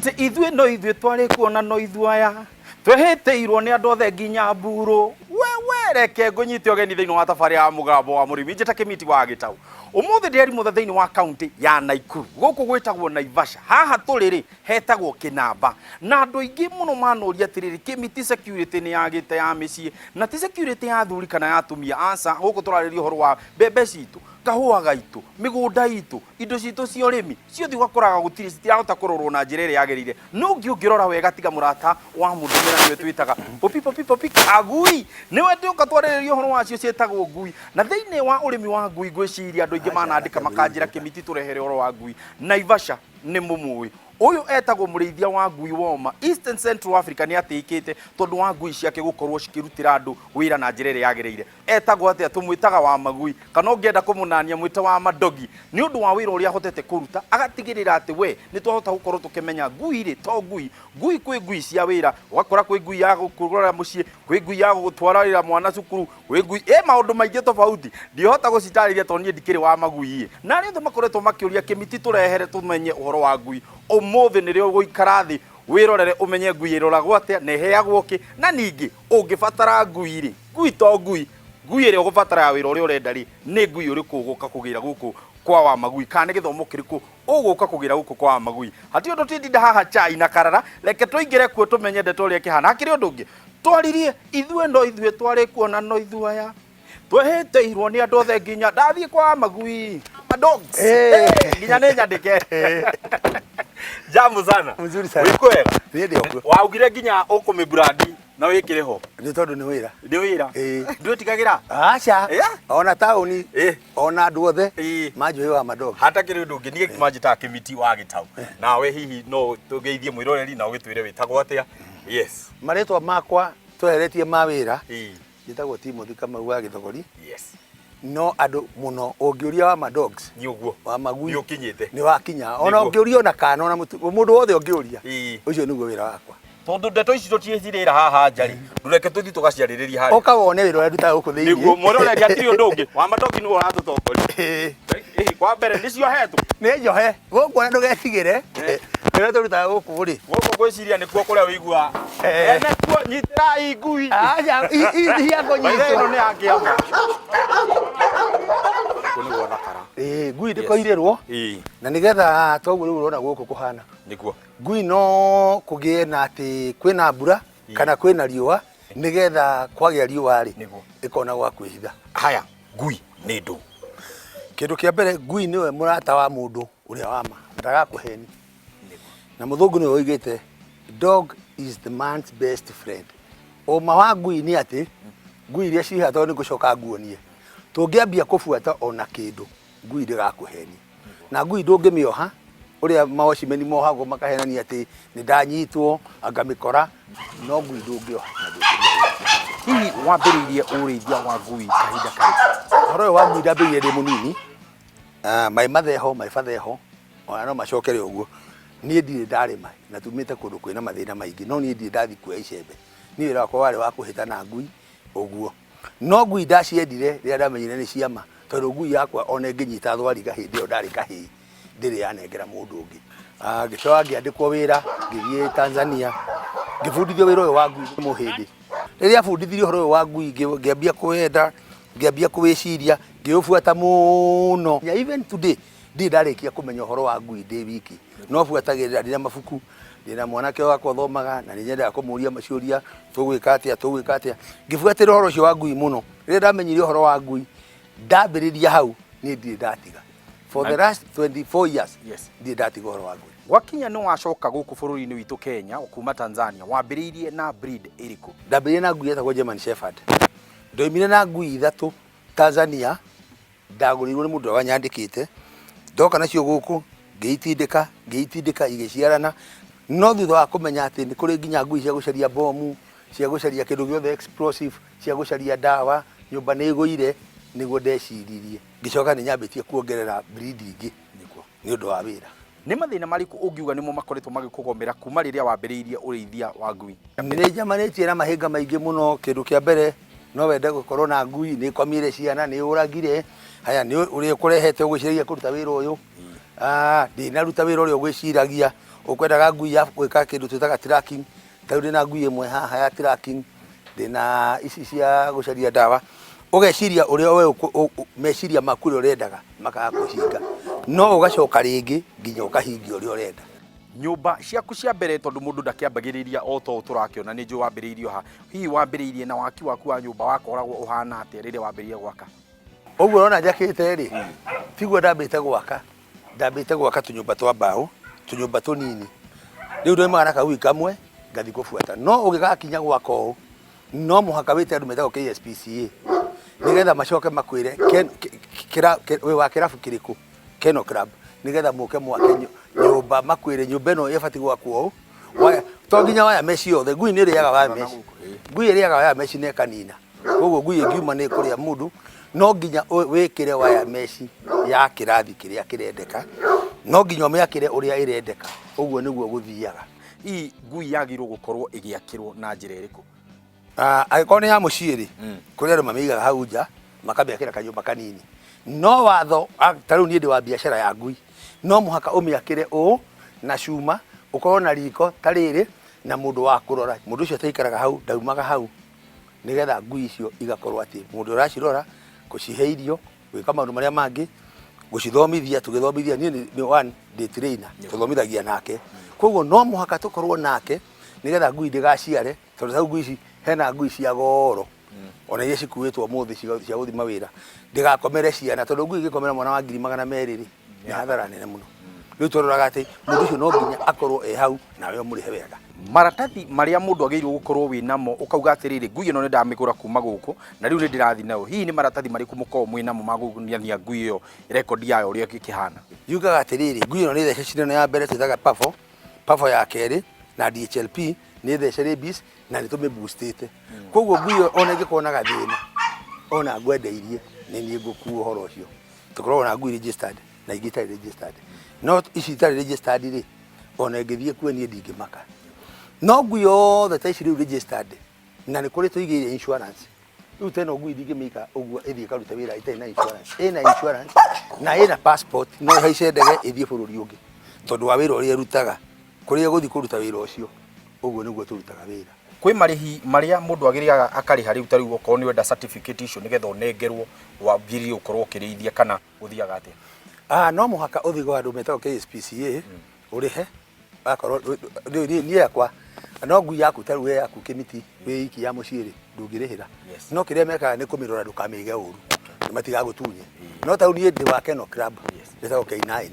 Te ithue no ithue twari kuona no ithuaya tweheteirwo ni andu othe nginya mburu reke ngunyite ogeni thiini wa tafari ya mugambo wa murimi njeta kimiti wa Gitau umuthi nderi muthe thiini wa county ya Naikuru guku gwitagwo Naivasha haha turiri hetagwo Kinamba na andu ingi muno manoria atiriri kimiti security ni yagite ya micii na ti security ya thuri kana ya atumia asa guku turariria uhoro wa mbembe citu kahua gaitu migunda itu indo citu cia urimi ciothe gwakoraga gutiri citirahota kurorwo na njira iri yagirire no ngirora wega tiga murata wa mundumira niwe twitaga popi agui niwe nduka twariririo horo wacio cietagwo ngui na thiini wa urimi wa ngui ngwiciria andu ingi manandika makanjira kimiti turehere horo wa ngui Naivasha ni mumui uyu etagwo murithia wa ngui woma Eastern Central Africa ni atikite tondu wa ngui ciake gukorwo cikirutira andu wira na njira iri yagirire etagwo atia tumwitaga wa magui kana ungienda kumunania mwita wa madogi ni undu wa wira uria hotete kuruta agatigirira ati we ni twahota gukorwo tukimenya ngui ri to ngui kwi ngui cia wira wakora kwi ngui ya gukurora mucii kwi ngui ya gutwararira mwana cukuru kwi ngui maundu maingi tofauti ndihota gucitarĩria tondu nie ndikiri wa magui na ni ndu makoretwo makiuria kimiti turehere tumenye uhoro wa ngui umuthi nirio guikara thi wirorere umenye ngui iroragwo atia ne heagwo ki na ningi ungibatara ngui ri ngui to ngui iri ugubatara ya wira uria urenda ri ni ngui uriku guka kugira guku kwa wa magui kana githomo kiriku uguka kugira guku kwa wa magui hati undu tindinda haha chai na karara reke tuingire kuo tumenye ndeto uria kihana hakiri undu ungi twaririe ithue ndo ithue twari kuona no ithuaya tweheteirwo ni andu othe nginya ndathie kwa magui dogs nginya ni nyandike Jambo sana. Mzuri sana. Wikwega? Ndio. Waugire nginya ukumibrandi na wikire ho. Ni tondu ni wira. Ni wira. Ndio tikagira. Acha. Ona tauni. Ona andu othe. Majo wa madogo. Hata kiri undu ngi ni majita kimiti wa Gitau. Nawe hihi no tugeithie mwiroreri na ugitwire witagwo atia? Yes. Maretwa makwa tweheretie mawira. Gitagwo Timothy Kamau wa Githogori. Yes. No andu muno ungiuria wa madogs ni uguo wa magui ukinyite ni wakinya ona ungiuria ona kana ona mundu wothe ungiuria ucio niguo wira wakwa tondu ndeto ici tutiecirira haha njari ndureke tuthi tugaciaririria hari oka wone wira uria ndutaga guku thiini niguo muroreri atiri undu ungi wa madogi niwe uratutongori kwa mbere nicio hetwo ni njohe guku ona ndugetigire wira turutaga guku ri guku gwiciria nikuo kuria wigua ene kuo nyitira ingui aja ihiango nyitira ino ni angiama ngui ndikoirerwo na nigetha toguo riu urona guku kuhana niguo ngui no kugie na ati kwina mbura kana kwina riua nigetha kwagia riua ri ikona gwa kwihitha haya ngui ni ndu kindu kia mbere ngui niwe murata wa mundu uria wama ndagakuheni na muthungu niwe oigite dog is the man's best friend oma wa ngui ni ati ngui iria cihatwo ni gucoka nguonie tungiambia kufuata ona kindu ngui ndigakuheni na ngui ndungimioha uria maoshimeni mohagwo makahenania ati ni ndanyitwo angamikora no ngui ndungioha hihi wambiririe urithia wa ngui kahinda kari horo wa ngui ndambiririe ndi munini mai matheho ona no macokere uguo nie ndire ndarima na tumite kundu kwina mathina maingi no nie ndire ndathi kuoya icembe ni wira wakwa wari wa kuhitana ngui uguo no ngui ndaciendire rĩrĩa ndamenyire nĩ ciama tondu ngui yakwa ona nginyita thwariga hĩndĩ ĩyo ndarĩ kahĩĩ ndĩrĩ yanengera mũndũ ũngĩ ngĩcoka ngĩandĩkwo wĩra ngĩthiĩ Tanzania ngĩbundithio wĩra ũyũ wa ngui nĩ mũhĩndĩ rĩrĩa bundithirio ũhoro ũyũ wa ngui ngĩambia kũwenda ngĩambia kũwĩciria ngĩũbuata mũno even today ndirĩ ndarĩkia kũmenya ũhoro wa ngui ndĩ wiki no buatagĩrĩra ndĩna mabuku ndina mwanake wakwa thomaga na nyendaga kumuria maciuria tugwika atia ngibuatira horo cio wa ngui muno rĩrĩa ndamenyire horo wa ngui ndambĩrĩria hau ni ndire ndatiga for the last 24 years ndire ndatiga horo wa ngui wakinya no wacoka guku bũrũri-inĩ witũ Kenya kuma Tanzania wambĩrĩirie na breed ĩrĩkũ ndambĩrĩirie na ngui etagwo German Shepherd ndoimire na ngui ithatu Tanzania ndagũrĩirwo nĩ mũndũ wanyandĩkĩte ndoka nacio guku ngĩitindĩka igĩciarana no thutha wa kumenya ati ni kuri nginya ngui cia gucaria bomu cia gucaria kindu giothe explosive cia gucaria dawa nyumba ni iguire niguo ndeciririe ngicoka ni nyambitie kuongerera breed ingi ni undu wa wira ni mathina mariku ungiuga nimo makoretwo magikugomera kuma riria wambiriirie urithia wa ngui ni njamanitie na mahinga maingi muno kindu kia mbere no wende gukorwo na ngui ni kwamire ciana ni uragire haya ni uri kurehete guciragia kuruta wira uyu ndinaruta wĩra ũrĩa ũgwĩciragia ũkwendaga ngui ya gwĩka kĩndũ twĩtaga tracking. Tarĩu ndĩna ngui ĩmwe haha ya tracking, ndĩna ici cia gũcaria ndawa. Ũgeciria ũrĩa we meciria maku ũrĩa ũrendaga makaga kũhinga, no ũgacoka rĩngĩ nginya ũkahingia ũrĩa ũrenda. Nyũmba ciaku cia mbere tondũ mũndũ ndakĩambagĩrĩria o to tũrakĩona nĩ njũĩ wambĩrĩirio ha, hihi wambĩrĩirie na waki waku wa nyũmba wakoragwo ũhana atĩa rĩrĩa wambĩrĩirie gwaka? Ũguo ũrona njakĩte rĩ, tiguo ndambĩte gwaka tũnyũmba twa mbaũ, tũnyũmba tũnini. Rĩu ndoimaga na kagui kamwe ngathi gũbuata, no ũngĩgakinya gwaka ũũ no mũhaka wĩte andũ metagwo KSPCA nĩgetha macoke makwĩre wĩ wa kĩrabu kĩrĩkũ, Keno Club, nĩgetha mũke mwake nyũmba, makwĩre nyũmba ĩno ĩbatiĩ gwakwo ũũ. To nginya waya meci yothe, ngui nĩ ĩrĩaga waya meci, ngui ĩrĩaga waya meci na ĩkanina. Koguo ngui ĩngiuma nĩ ĩkũrĩa mũndũ, no nginya wĩkĩre waya meci ya kĩrathi kĩrĩa kĩrendeka, no nginya ũmĩakĩre ũrĩa ĩrendeka. Ũguo nĩguo gũthiaga. Hihi ngui yagĩrĩirwo gũkorwo ĩgĩakĩrwo na njĩra ĩrĩkũ? Angĩkorwo nĩ ya mũciĩ rĩ, kũrĩ andũ mamĩigaga hau nja makamĩakĩra kanyũmba kanini. No watho, ta rĩu niĩ ndĩ wa biacara ya ngui, no mũhaka ũmĩakĩre ũũ na cuma, ũkorwo na riko ta rĩrĩ na mũndũ wa kũrora. Mũndũ ũcio ataikaraga hau, ndaumaga hau, nĩgetha ngui icio igakorwo atĩ mũndũ ũracirora, gũcihe irio, gwĩka maũndũ marĩa mangĩ, gũcithomithia, tũgĩthomithia niĩ ndĩ trainer, tũthomithagia nake. Koguo no mũhaka tũkorwo nake nĩgetha ngui ndĩgaciare, tondũ ta ngui ici hena ngui cia goro ona iria cikuĩtwo mũthĩ cia gũthiĩ mawĩra, ndĩgakomere ciana, tondũ ngui ĩngĩkomera mwana wa 200,000 rĩ, nĩ hathara nene mũno. Rĩu tũroraga atĩ mũndũ ũcio no nginya akorwo hau nawe ũmũrĩhe wega. Maratathi marĩa mũndũ agĩrĩirwo gũkorwo wĩ namo, ũkauga atĩrĩrĩ ngui ĩno nĩ ndamĩgũra kuma gũkũ na rĩu nĩ ndĩrathiĩ nayo, hihi nĩ maratathi marĩkũ mũkoragwo mwĩ namo ma kuonania ngui ĩyo rekondi yayo ũrĩa ĩkĩhana? Yugaga atĩrĩrĩ, ngui ĩno nĩ thece cindano ya mbere twĩtaga pafo ya kerĩ na DHLP nĩ thece rabies na nĩ tũmĩboostĩte. Koguo ngui ĩyo ona ĩngĩkorwo na gathĩna ona ngwendeirie nĩ niĩ ngũkua ũhoro ũcio. Tũkoragwo na ngui registered na ingĩ itarĩ registered, no ici itarĩ registered rĩ, ona ĩngĩthiĩ kuo niĩ ndingĩmaka. No ngui yothe ta ici rĩu registered na nĩ kũrĩ tũigĩire insurance. Rĩu teno ngui ndingĩmĩika ũguo ĩthiĩ ĩkaruta wĩra ĩtarĩ na insurance. Ĩna insurance na ĩna passport, no ĩhaice ndege ĩthiĩ bũrũri ũngĩ tondũ wa wĩra ũrĩa ĩrutaga, kũrĩa gũthiĩ kũruta wĩra ũcio. Ũguo nĩguo tũrutaga wĩra. Kwĩ marĩhi marĩa mũndũ agĩrĩaga akarĩha rĩu ta rĩu okorwo nĩ wenda certificate icio nĩgetha ũnengerwo wambĩrĩrie gũkorwo ũkĩrĩithia kana gũthiaga atĩa? No mũhaka ũthiĩ gwa andũ metagwo KSPCA ũrĩhe, akorwo niĩ yakwa, no ngui yaku ta rĩu we yaku kĩmiti wĩ iki ya mũciĩ rĩ, ndũngĩrĩhĩra. No kĩrĩa mekaga nĩ kũmĩrora ndũkamĩige ũru, matigagũtunye. No ta rĩu niĩ ndĩ wa Keno Club ndĩtagwo K9,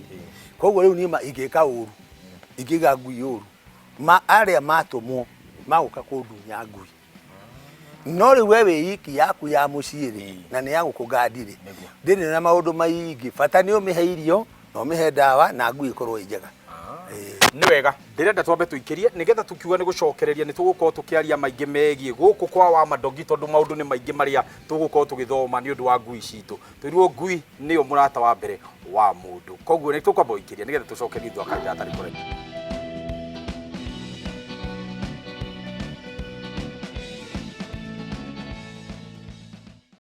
koguo rĩu niĩ ingĩka ũru, ingĩiga ngui ũru, arĩa matũmwo magũka kũndunya ngui. No rĩu we wĩ iki yaku ya mũciĩ rĩ, na nĩ ya gũkũgandi rĩ, ndĩrĩ na maũndũ maingĩ, bata nĩ ũmĩhe irio na ũmĩhe ndawa na ngui ĩkorwo ĩ njega. Nĩ wega, ndĩrenda twambe tũikĩrie nĩgetha tũkiuga nĩ gũcokereria nĩ tũgũkorwo tũkĩaria maingĩ megiĩ gũkũ kwa wa madogi, tondũ maũndũ nĩ maingĩ marĩa tũgũkorwo tũgĩthoma nĩ ũndũ wa ngui citũ. Tũirwo ngui nĩyo mũrata wa mbere wa mũndũ, koguo nĩ tũkwamba gũikĩria nĩgetha tũcokerie thutha wa kahinda gatarĩ kũraihu.